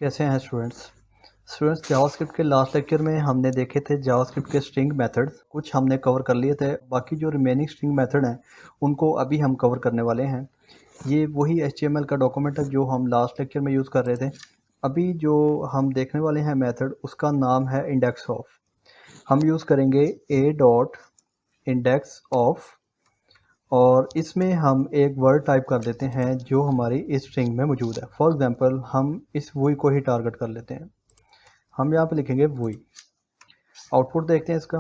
कैसे हैं students JavaScript के लास्ट लेक्चर में हमने देखे थे जावास्क्रिप्ट के स्ट्रिंग मेथड्स। कुछ हमने कवर कर लिए थे, बाकी जो रिमेनिंग स्ट्रिंग मेथड हैं उनको अभी हम कवर करने वाले हैं। ये वही HTML का डॉक्यूमेंट है जो हम लास्ट लेक्चर में यूज़ कर रहे थे। अभी जो हम देखने वाले हैं मेथड, उसका नाम है इंडेक्स ऑफ। हम यूज़ करेंगे a डॉट इंडेक्स ऑफ और इसमें हम एक वर्ड टाइप कर देते हैं जो हमारी इस स्ट्रिंग में मौजूद है। फॉर एग्जांपल हम इस वुई को ही टारगेट कर लेते हैं। हम यहाँ पे लिखेंगे वुई। आउटपुट देखते हैं इसका।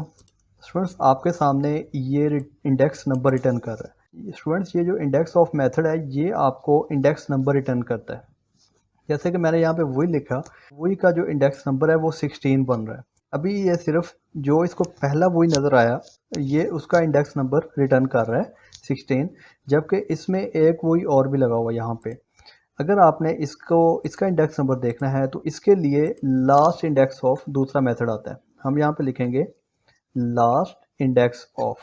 स्टूडेंट्स, आपके सामने ये इंडेक्स नंबर रिटर्न कर रहा है। स्टूडेंट्स, ये जो इंडेक्स ऑफ मेथड है ये आपको इंडेक्स नंबर रिटर्न करता है। जैसे कि मैंने यहाँ पे वही लिखा, वही का जो इंडेक्स नंबर है वो 16 बन रहा है। अभी ये सिर्फ जो इसको पहला वही नज़र आया ये उसका इंडेक्स नंबर रिटर्न कर रहा है 16, जबकि इसमें एक वही और भी लगा हुआ यहाँ पे। अगर आपने इसका इंडेक्स नंबर देखना है तो इसके लिए लास्ट इंडेक्स ऑफ दूसरा मेथड आता है। हम यहाँ पे लिखेंगे लास्ट इंडेक्स ऑफ।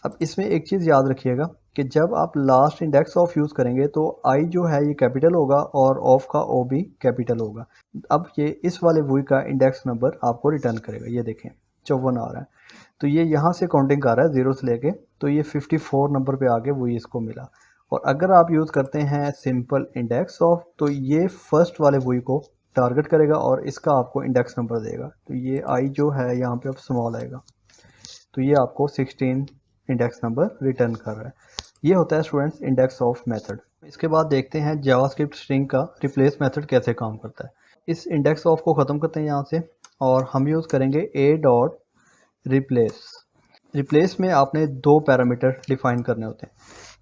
अब इसमें एक चीज़ याद रखिएगा कि जब आप लास्ट इंडेक्स ऑफ यूज़ करेंगे तो आई जो है ये कैपिटल होगा और ऑफ का ओ भी कैपिटल होगा। अब ये इस वाले वुई का इंडेक्स नंबर आपको रिटर्न करेगा। ये देखें 54 आ रहा है, तो ये यहाँ से काउंटिंग कर रहा है 0 से लेके, तो ये 54 नंबर पे आके वही इसको मिला। और अगर आप यूज़ करते हैं सिंपल इंडेक्स ऑफ तो ये फर्स्ट वाले वुई को टारगेट करेगा और इसका आपको इंडेक्स नंबर देगा। तो ये आई जो है यहाँ पे अब स्मॉल आएगा, तो ये आपको 16 इंडेक्स नंबर रिटर्न कर रहा है। ये होता है स्टूडेंट्स इंडेक्स ऑफ मेथड। इसके बाद देखते हैं जावास्क्रिप्ट स्ट्रिंग का रिप्लेस मेथड कैसे काम करता है। इस इंडेक्स ऑफ को ख़त्म करते हैं यहाँ से और हम यूज़ करेंगे a डॉट रिप्लेस। रिप्लेस में आपने दो पैरामीटर डिफाइन करने होते हैं।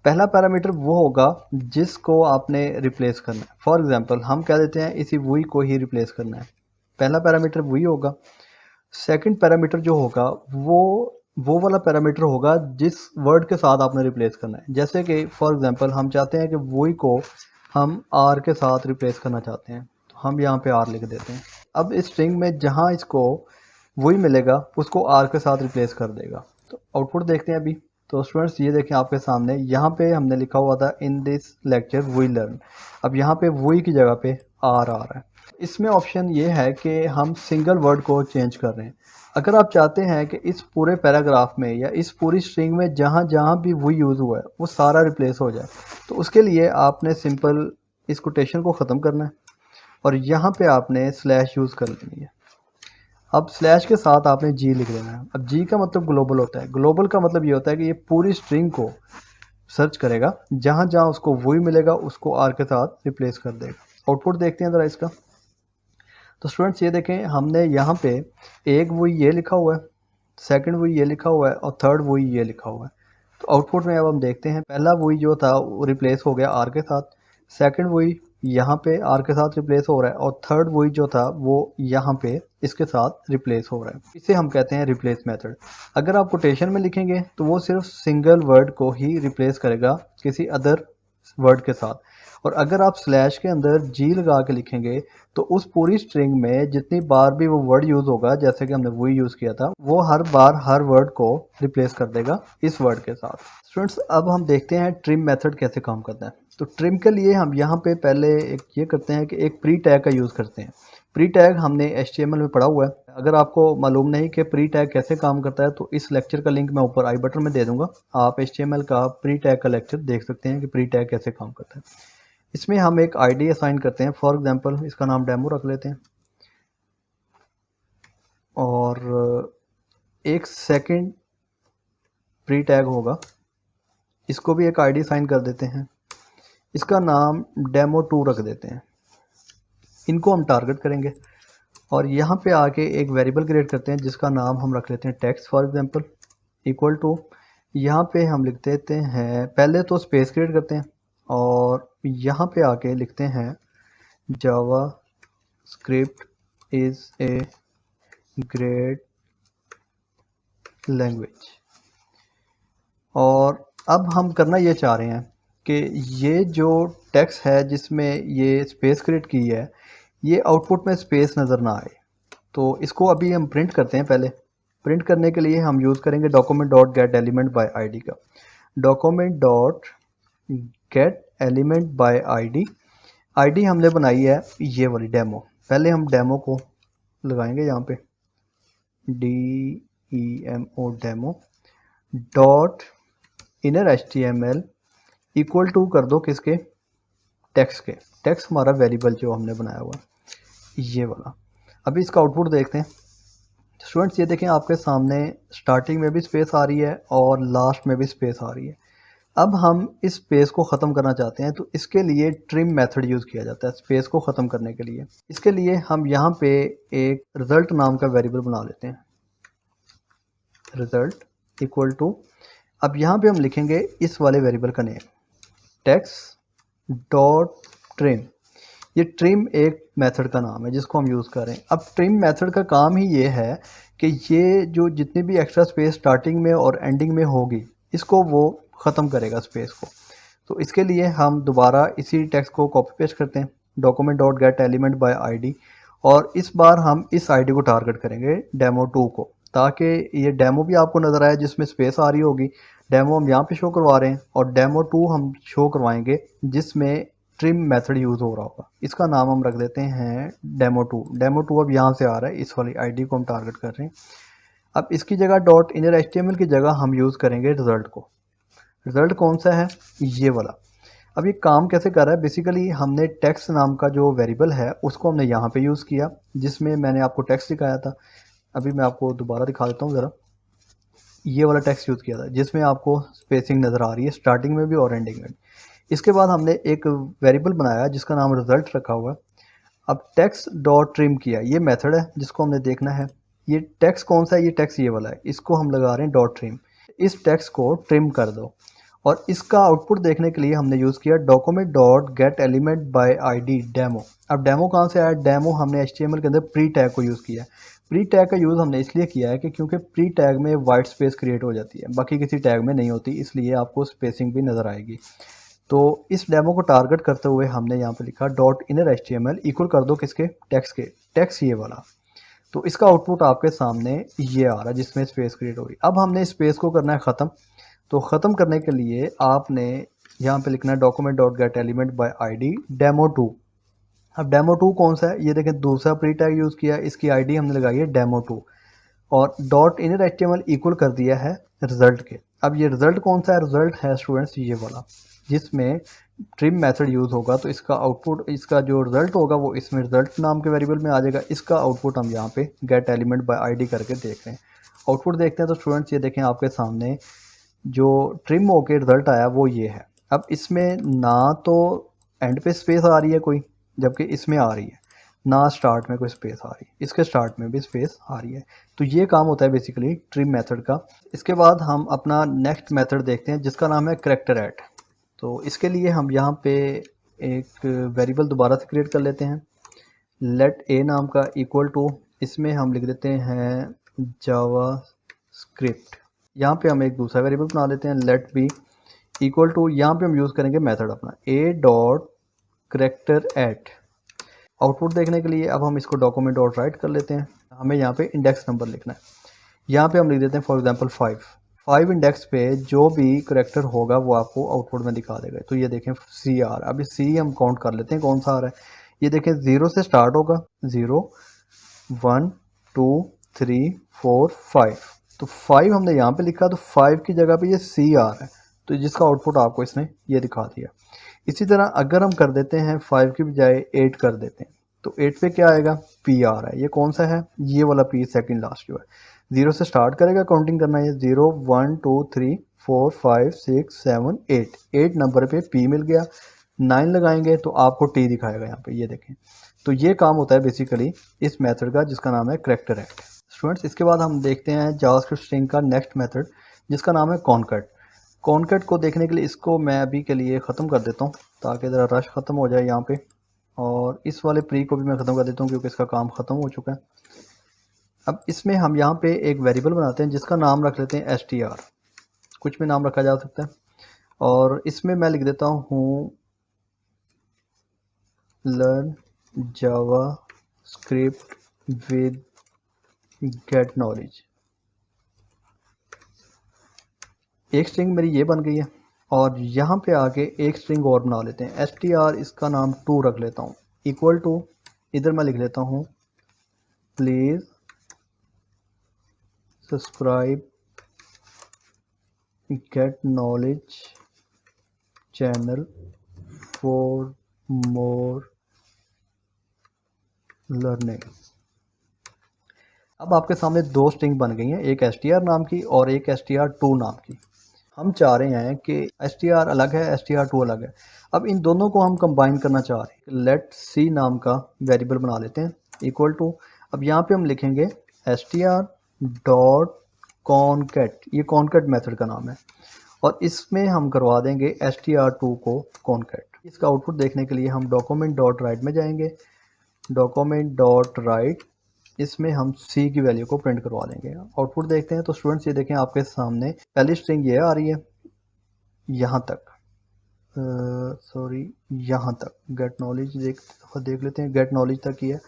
पहला पैरामीटर वो होगा जिसको आपने रिप्लेस करना है। फॉर एग्जांपल हम कह देते हैं इसी वही को ही रिप्लेस करना है, पहला पैरामीटर वही होगा। सेकंड पैरामीटर जो होगा वो वाला पैरामीटर होगा जिस वर्ड के साथ आपने रिप्लेस करना है। जैसे कि फॉर एग्जांपल हम चाहते हैं कि वही को हम आर के साथ रिप्लेस करना चाहते हैं, तो हम यहाँ पे आर लिख देते हैं। अब इस स्ट्रिंग में जहाँ इसको वही मिलेगा उसको आर के साथ रिप्लेस कर देगा। तो आउटपुट देखते हैं अभी। तो स्टूडेंट्स, ये देखें आपके सामने, यहाँ पे हमने लिखा हुआ था in this lecture we learn. अब यहाँ पे वही की जगह पे आर आ रहा है। इसमें ऑप्शन ये है कि हम सिंगल वर्ड को चेंज कर रहे हैं। अगर आप चाहते हैं कि इस पूरे पैराग्राफ में या इस पूरी स्ट्रिंग में जहाँ जहाँ भी वो यूज़ हुआ है वो सारा रिप्लेस हो जाए, तो उसके लिए आपने सिंपल इस कोटेशन को ख़त्म करना है और यहाँ पे आपने स्लैश यूज़ कर लेनी है। अब स्लैश के साथ आपने जी लिख देना है। अब जी का मतलब ग्लोबल होता है। ग्लोबल का मतलब ये होता है कि ये पूरी स्ट्रिंग को सर्च करेगा, जहाँ जहाँ उसको वही मिलेगा उसको आर के साथ रिप्लेस कर देगा। आउटपुट देखते हैं ज़रा इसका। तो स्टूडेंट्स, ये देखें हमने यहाँ पे एक वही ये लिखा हुआ है, सेकंड वही ये लिखा हुआ है और थर्ड वही ये लिखा हुआ है। तो आउटपुट में अब हम देखते हैं, पहला वही जो था वो रिप्लेस हो गया आर के साथ, सेकंड वही यहाँ पे आर के साथ रिप्लेस हो रहा है और थर्ड वही जो था वो यहाँ पे इसके साथ रिप्लेस हो रहा है। इसे हम कहते हैं रिप्लेस मेथड। अगर आप कोटेशन में लिखेंगे तो वो सिर्फ सिंगल वर्ड को ही रिप्लेस करेगा किसी अदर वर्ड के साथ, और अगर आप स्लैश के अंदर जी लगा के लिखेंगे तो उस पूरी स्ट्रिंग में जितनी बार भी वो वर्ड यूज़ होगा, जैसे कि हमने वही यूज़ किया था, वो हर बार हर वर्ड को रिप्लेस कर देगा इस वर्ड के साथ। स्टूडेंट्स, अब हम देखते हैं ट्रिम मेथड कैसे काम करता है। तो ट्रिम के लिए हम यहाँ पे पहले एक ये करते हैं कि एक प्री टैग का यूज़ करते हैं। प्री टैग हमने HTML में पढ़ा हुआ है। अगर आपको मालूम नहीं कि प्री टैग कैसे काम करता है तो इस लेक्चर का लिंक मैं ऊपर आई बटन में दे दूंगा। आप HTML का प्री टैग का लेक्चर देख सकते हैं कि प्री टैग कैसे काम करता है। इसमें हम एक आईडी असाइन करते हैं। फॉर एग्जांपल इसका नाम डेमो रख लेते हैं और एक सेकंड प्री टैग होगा, इसको भी एक आईडी असाइन कर देते हैं। इसका नाम डेमो2 रख देते हैं। इनको हम टारगेट करेंगे और यहाँ पे आके एक वेरिएबल क्रिएट करते हैं जिसका नाम हम रख लेते हैं text. For example equal to, यहाँ पे हम लिख देते हैं, पहले तो स्पेस क्रिएट करते हैं और यहाँ पे आके लिखते हैं JavaScript is a great language. और अब हम करना ये चाह रहे हैं कि ये जो टेक्स्ट है जिसमें ये स्पेस क्रिएट की है ये आउटपुट में स्पेस नज़र ना आए, तो इसको अभी हम प्रिंट करते हैं। पहले प्रिंट करने के लिए हम यूज़ करेंगे document dot get element by ID का। Document dot get element by ID. ID हमने बनाई है ये वाली डेमो। पहले हम डेमो को लगाएंगे यहाँ पे, DEMO demo dot inner HTML equal to कर दो किसके, टेक्स्ट के। टेक्स्ट हमारा वेरिएबल जो हमने बनाया हुआ है ये वाला। अभी इसका आउटपुट देखते हैं। स्टूडेंट्स ये देखें आपके सामने स्टार्टिंग में भी स्पेस आ रही है और लास्ट में भी स्पेस आ रही है। अब हम इस स्पेस को ख़त्म करना चाहते हैं, तो इसके लिए ट्रिम मेथड यूज़ किया जाता है स्पेस को ख़त्म करने के लिए। इसके लिए हम यहाँ पे एक रिज़ल्ट नाम का वेरिएबल बना लेते हैं, रिज़ल्ट इक्वल टू, अब यहाँ पे हम लिखेंगे इस वाले वेरिएबल का नेम, टेक्स्ट डॉट ट्रिम। ये ट्रिम एक मेथड का नाम है जिसको हम यूज़ कर रहे हैं। अब ट्रिम मेथड का काम ही ये है कि ये जो जितनी भी एक्स्ट्रा स्पेस स्टार्टिंग में और एंडिंग में होगी इसको वो ख़त्म करेगा स्पेस को। तो इसके लिए हम दोबारा इसी टेक्स्ट को कॉपी पेस्ट करते हैं, document dot get element bye ID, और इस बार हम इस ID को टारगेट करेंगे डेमो2 को, ताकि ये डेमो भी आपको नज़र आए जिसमें स्पेस आ रही होगी। डेमो हम यहाँ पे शो करवा रहे हैं और डेमो2 हम शो करवाएंगे जिसमें ट्रिम मेथड यूज़ हो रहा होगा। इसका नाम हम रख देते हैं डेमो2। डेमो2 अब यहाँ से आ रहा है, इस वाली ID को हम टारगेट कर रहे हैं। अब इसकी जगह डॉट इनर HTML की जगह हम यूज़ करेंगे रिज़ल्ट को। रिज़ल्ट कौन सा है, ये वाला। अब ये काम कैसे कर रहा है, बेसिकली हमने टेक्स्ट नाम का जो वेरिएबल है उसको हमने यहाँ पे यूज़ किया जिसमें मैंने आपको टेक्स्ट दिखाया था। अभी मैं आपको दोबारा दिखा देता हूँ ज़रा, ये वाला टेक्स्ट यूज़ किया था जिसमें आपको स्पेसिंग नज़र आ रही है स्टार्टिंग में भी और एंडिंग में भी। इसके बाद हमने एक वेरिएबल बनाया जिसका नाम रिज़ल्ट रखा हुआ है। अब टेक्स्ट डॉट ट्रिम किया, ये मेथड है जिसको हमने देखना है। ये टेक्स्ट कौन सा है, ये टेक्स्ट ये वाला है, इसको हम लगा रहे हैं डॉट ट्रिम। इस टेक्स्ट को ट्रिम कर दो और इसका आउटपुट देखने के लिए हमने यूज़ किया document dot get element bye ID demo. अब डेमो कहाँ से आया, डेमो हमने HTML के अंदर प्री टैग को यूज़ किया है। प्री टैग का यूज़ हमने इसलिए किया है कि क्योंकि प्री टैग में वाइट स्पेस क्रिएट हो जाती है, बाकी किसी टैग में नहीं होती, इसलिए आपको स्पेसिंग भी नज़र आएगी। तो इस डेमो को टारगेट करते हुए हमने यहाँ पे लिखा डॉट इनर HTML इक्वल कर दो किसके, टेक्स्ट के। टेक्स्ट ये वाला। तो इसका आउटपुट आपके सामने ये आ रहा है जिसमें स्पेस क्रिएट होगी। अब हमने स्पेस को करना है ख़त्म। तो ख़त्म करने के लिए आपने यहाँ पे लिखना है document dot get element bye ID डेमो2। अब डेमो2 कौन सा है, ये देखें दूसरा प्री टैग यूज़ किया, इसकी ID हमने लगाई है डेमो2 और डॉट इनर HTML इक्वल कर दिया है रिज़ल्ट के। अब ये रिज़ल्ट कौन सा है, रिज़ल्ट है स्टूडेंट्स ये वाला जिसमें ट्रिम मेथड यूज़ होगा। तो इसका आउटपुट, इसका जो रिज़ल्ट होगा वो इसमें रिज़ल्ट नाम के वेरिएबल में आ जाएगा। इसका आउटपुट हम यहाँ पे गेट एलिमेंट बाय ID करके देख रहे हैं। आउटपुट देखते हैं तो स्टूडेंट्स ये देखें आपके सामने जो ट्रिम होके रिज़ल्ट आया वो ये है। अब इसमें ना तो एंड पे स्पेस आ रही है कोई, जबकि इसमें आ रही है, ना स्टार्ट में कोई स्पेस आ रही है, इसके स्टार्ट में भी स्पेस आ रही है। तो ये काम होता है बेसिकली ट्रिम मेथड का। इसके बाद हम अपना नेक्स्ट मेथड देखते हैं जिसका नाम है कैरेक्टर ऐड। तो इसके लिए हम यहाँ पे एक वेरिएबल दोबारा से क्रिएट कर लेते हैं, लेट ए नाम का इक्वल टू, इसमें हम लिख देते हैं जावा स्क्रिप्ट। यहाँ पे हम एक दूसरा वेरिएबल बना लेते हैं, लेट बी इक्वल टू, यहाँ पे हम यूज़ करेंगे मेथड अपना ए डॉट कैरेक्टर ऐड। आउटपुट देखने के लिए अब हम इसको डॉक्यूमेंट डॉट राइट कर लेते हैं। हमें यहाँ पे इंडेक्स नंबर लिखना है, यहाँ पे हम लिख देते हैं फॉर एग्जांपल 5 इंडेक्स पे जो भी करेक्टर होगा वो आपको आउटपुट में दिखा देगा। तो ये देखें C आ रहा है। अभी C हम काउंट कर लेते हैं कौन सा आ रहा है। ये देखें 0 से स्टार्ट होगा, 0 1 2 3 4 5। तो 5 हमने यहाँ पे लिखा, तो 5 की जगह पे ये C आ रहा है, तो जिसका आउटपुट आपको इसने ये दिखा दिया। इसी तरह अगर हम कर देते हैं 5 की बजाय 8 कर देते हैं, तो 8 पे क्या आएगा, P आ रहा है। ये कौन सा है, ये वाला P सेकंड लास्ट जो है। 0 से स्टार्ट करेगा काउंटिंग करना है, 0 1 2 3 4 5 6 7 8। 8 नंबर पे P मिल गया। 9 लगाएंगे तो आपको T दिखाएगा यहाँ पे, ये देखें। तो ये काम होता है बेसिकली इस मेथड का जिसका नाम है कैरेक्टर ऐड। स्टूडेंट्स इसके बाद हम देखते हैं जावास्क्रिप्ट स्ट्रिंग का नेक्स्ट मेथड जिसका नाम है कॉनकैट। कॉनकैट को देखने के लिए इसको मैं अभी के लिए ख़त्म कर देता हूँ ताकि ज़रा रश ख़त्म हो जाए यहाँ पे, और इस वाले प्री को भी मैं ख़त्म कर देता हूँ क्योंकि इसका काम ख़त्म हो चुका है। अब इसमें हम यहाँ पे एक वेरिएबल बनाते हैं जिसका नाम रख लेते हैं str, कुछ भी नाम रखा जा सकता है। और इसमें मैं लिख देता हूँ learn Java script with get knowledge. एक स्ट्रिंग मेरी ये बन गई है और यहाँ पे आके एक स्ट्रिंग और बना लेते हैं str, इसका नाम 2 रख लेता हूँ, इक्वल टू इधर मैं लिख लेता हूँ please subscribe get knowledge channel for more learning. अब आपके सामने दो स्ट्रिंग बन गई हैं, एक str नाम की और एक str2 नाम की। हम चाह रहे हैं कि str अलग है, str2 अलग है। अब इन दोनों को हम कंबाइन करना चाह रहे हैं। लेट सी नाम का वेरिएबल बना लेते हैं इक्वल टू, अब यहाँ पे हम लिखेंगे str डॉट कॉनकैट, ये कॉनकैट मेथड का नाम है, और इसमें हम करवा देंगे str2 को कॉनकैट। इसका आउटपुट देखने के लिए हम डॉक्यूमेंट डॉट राइट में जाएंगे, डॉक्यूमेंट डॉट राइट, इसमें हम सी की वैल्यू को प्रिंट करवा देंगे। आउटपुट देखते हैं तो स्टूडेंट्स ये देखें आपके सामने पहली स्ट्रिंग ये आ रही है यहाँ तक, सॉरी यहाँ तक, गेट नॉलेज देख लेते हैं, गेट नॉलेज तक ही है।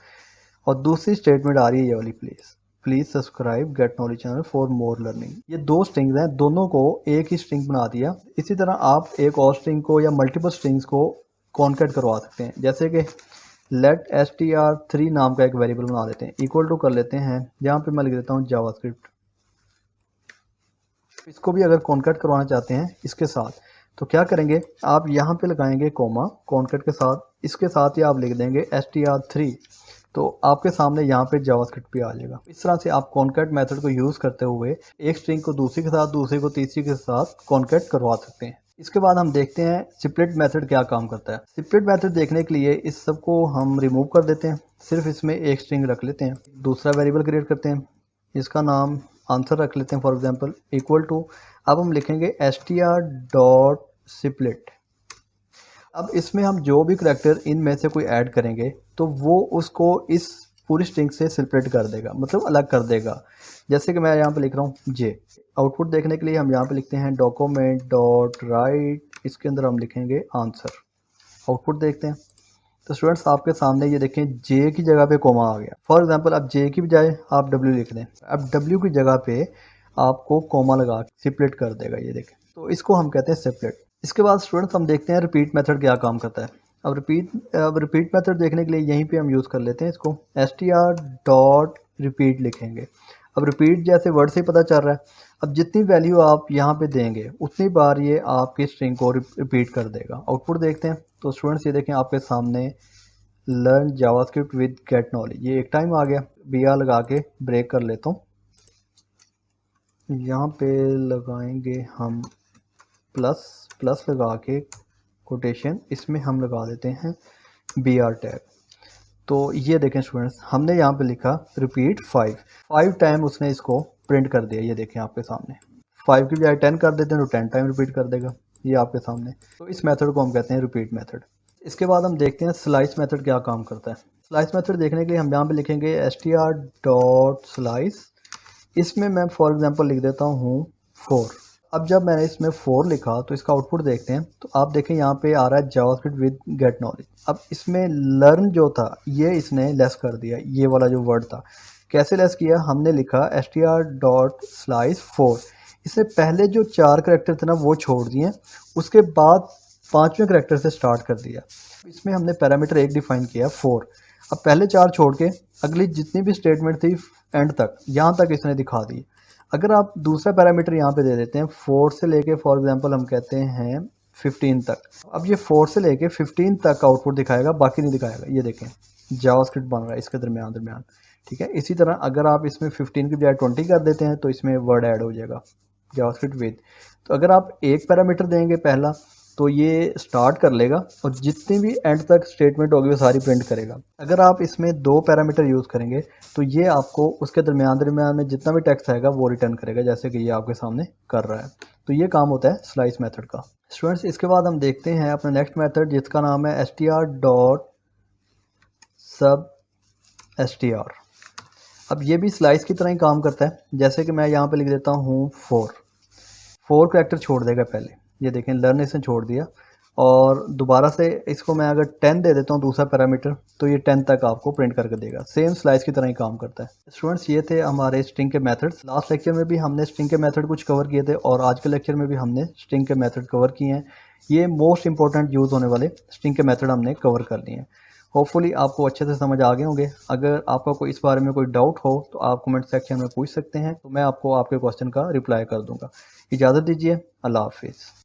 और दूसरी स्टेटमेंट आ रही है ये वाली, please subscribe get knowledge channel for more learning. ये दो स्ट्रिंग्स हैं, दोनों को एक ही स्ट्रिंग बना दिया। इसी तरह आप एक और स्ट्रिंग को या मल्टीपल स्ट्रिंग्स को कॉन्कैट करवा सकते हैं, जैसे कि लेट str3 नाम का एक वेरिएबल बना लेते हैं, इक्वल टू कर लेते हैं, यहाँ पे मैं लिख देता हूँ जावास्क्रिप्ट। इसको भी अगर कॉन्कैट करवाना चाहते हैं इसके साथ तो क्या करेंगे, आप यहाँ पे लगाएंगे कोमा कॉन्कैट के साथ, इसके साथ ही आप लिख देंगे str3, तो आपके सामने यहाँ पे जावास्क्रिप्ट भी आ जाएगा। इस तरह से आप कॉन्कैट मेथड को यूज़ करते हुए एक स्ट्रिंग को दूसरी के साथ, दूसरे को तीसरी के साथ कॉन्कैट करवा सकते हैं। इसके बाद हम देखते हैं स्प्लिट मेथड क्या काम करता है। स्प्लिट मेथड देखने के लिए इस सब को हम रिमूव कर देते हैं, सिर्फ इसमें एक स्ट्रिंग रख लेते हैं, दूसरा वेरिएबल क्रिएट करते हैं, इसका नाम आंसर रख लेते हैं फॉर एग्जांपल, इक्वल टू, अब हम लिखेंगे str डॉट स्प्लिट। अब इसमें हम जो भी करैक्टर इनमें से कोई ऐड करेंगे तो वो उसको इस पूरी स्ट्रिंग से सेपरेट कर देगा, मतलब अलग कर देगा। जैसे कि मैं यहाँ पे लिख रहा हूँ जे। आउटपुट देखने के लिए हम यहाँ पे लिखते हैं डॉक्यूमेंट डॉट राइट, इसके अंदर हम लिखेंगे आंसर। आउटपुट देखते हैं तो स्टूडेंट्स आपके सामने ये देखें जे की जगह पे कोमा आ गया। फॉर एग्जांपल अब जे की बजाय आप डब्ल्यू लिख दें, अब डब्ल्यू की जगह पे आपको कोमा लगा सेपरेट कर देगा, ये देखें, तो इसको हम कहते हैं सेपरेट। इसके बाद स्टूडेंट्स हम देखते हैं रिपीट मेथड क्या काम करता है। अब रिपीट मेथड देखने के लिए यहीं पे हम यूज़ कर लेते हैं इसको, str डॉट रिपीट लिखेंगे। अब रिपीट जैसे वर्ड से ही पता चल रहा है, अब जितनी वैल्यू आप यहाँ पे देंगे उतनी बार ये आपकी स्ट्रिंग को रिपीट कर देगा। आउटपुट देखते हैं तो स्टूडेंट्स ये देखें आपके सामने learn JavaScript with get knowledge, ये एक टाइम आ गया। BR लगा के ब्रेक कर लेता हूँ, यहाँ पे लगाएंगे हम प्लस लगा के कोटेशन, इसमें हम लगा देते हैं BR टैग। तो ये देखें स्टूडेंट्स हमने यहाँ पे लिखा रिपीट 5 टाइम, उसने इसको प्रिंट कर दिया। ये देखें आपके सामने 5 की बजाय 10 कर देते हैं तो 10 टाइम रिपीट कर देगा, ये आपके सामने। तो इस मेथड को हम कहते हैं रिपीट मेथड। इसके बाद हम देखते हैं स्लाइस मेथड क्या काम करता है। स्लाइस मेथड देखने के लिए हम यहाँ पे लिखेंगे str डॉट स्लाइस, इसमें मैं फॉर एग्जांपल लिख देता हूँ 4। अब जब मैंने इसमें 4 लिखा तो इसका आउटपुट देखते हैं, तो आप देखें यहाँ पे आ रहा है जावास्क्रिप्ट विद गेट नॉलेज। अब इसमें लर्न जो था ये इसने लेस कर दिया, ये वाला जो वर्ड था। कैसे लेस किया, हमने लिखा str डॉट स्लाइस 4, इससे पहले जो 4 करैक्टर थे ना वो छोड़ दिए, उसके बाद 5वें करैक्टर से स्टार्ट कर दिया। इसमें हमने पैरामीटर एक डिफाइन किया 4, अब पहले 4 छोड़ के अगली जितनी भी स्टेटमेंट थी एंड तक यहाँ तक इसने दिखा दी। अगर आप दूसरा पैरामीटर यहाँ पे दे देते हैं 4 से लेके फॉर एग्जांपल हम कहते हैं 15 तक, अब ये 4 से लेके 15 तक आउटपुट दिखाएगा, बाकी नहीं दिखाएगा। ये देखें जावास्क्रिप्ट बन रहा है इसके दरमियान, ठीक है। इसी तरह अगर आप इसमें 15 की बजाय 20 कर देते हैं तो इसमें वर्ड ऐड हो जाएगा जावास्क्रिप्ट विद। तो अगर आप एक पैरामीटर देंगे पहला तो ये स्टार्ट कर लेगा और जितनी भी एंड तक स्टेटमेंट होगी वो सारी प्रिंट करेगा। अगर आप इसमें 2 पैरामीटर यूज़ करेंगे तो ये आपको उसके दरमियान में जितना भी टेक्स्ट आएगा वो रिटर्न करेगा, जैसे कि ये आपके सामने कर रहा है। तो ये काम होता है स्लाइस मेथड का। स्टूडेंट्स इसके बाद हम देखते हैं अपना नेक्स्ट मेथड जिसका नाम है str डॉट सब str। अब ये भी स्लाइस की तरह ही काम करता है, जैसे कि मैं यहाँ पे लिख देता हूँ 4 करैक्टर छोड़ देगा पहले, ये देखें लर्न इसने छोड़ दिया, और दोबारा से इसको मैं अगर 10 दे देता हूँ दूसरा पैरामीटर तो ये 10 तक आपको प्रिंट करके देगा। सेम स्लाइस की तरह ही काम करता है। स्टूडेंट्स ये थे हमारे स्ट्रिंग के मेथड्स। लास्ट लेक्चर में भी हमने स्ट्रिंग के मेथड कुछ कवर किए थे और आज के लेक्चर में भी हमने स्ट्रिंग के मेथड कवर किए हैं। ये मोस्ट इंपॉर्टेंट यूज़ होने वाले स्ट्रिंग के मेथड हमने कवर कर लिए हैं। होपफुली आपको अच्छे से समझ आ गए होंगे। अगर आपका कोई इस बारे में कोई डाउट हो तो आप कमेंट सेक्शन में पूछ सकते हैं, तो मैं आपको आपके क्वेश्चन का रिप्लाई कर दूँगा। इजाज़त दीजिए, अल्लाह हाफ़िज़।